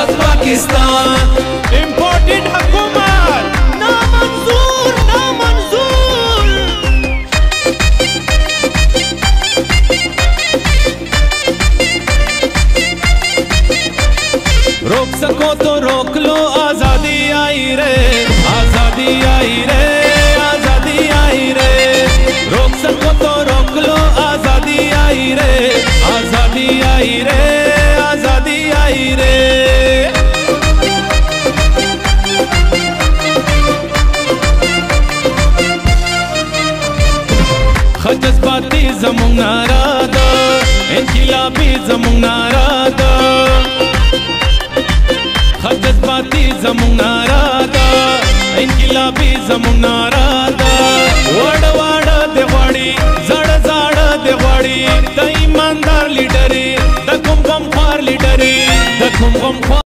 आजाद Pakistan. Imported हुकूमत नामंजूर नामंजूर। रोक सको तो रोक लो, आजादी आई रे, आजादी आई रे, आजादी आई रे। रोक सको तो रोक लो, आजादी आई रे, आजादी आई रे, आजादी आई रे। जज्बाती ज़मूंग नारा दा, इनकिलाबी ज़मूंग नारा दा। जज्बाती ज़मूंग नारा दा, इनकिलाबी ज़मूंग नारा दा। वड़ वड़ देवाड़ी, जड़ जड़ देवाड़ी, द ईमानदार लीडरी, द गुम ख्वार लीडरी, द गुम ख्वार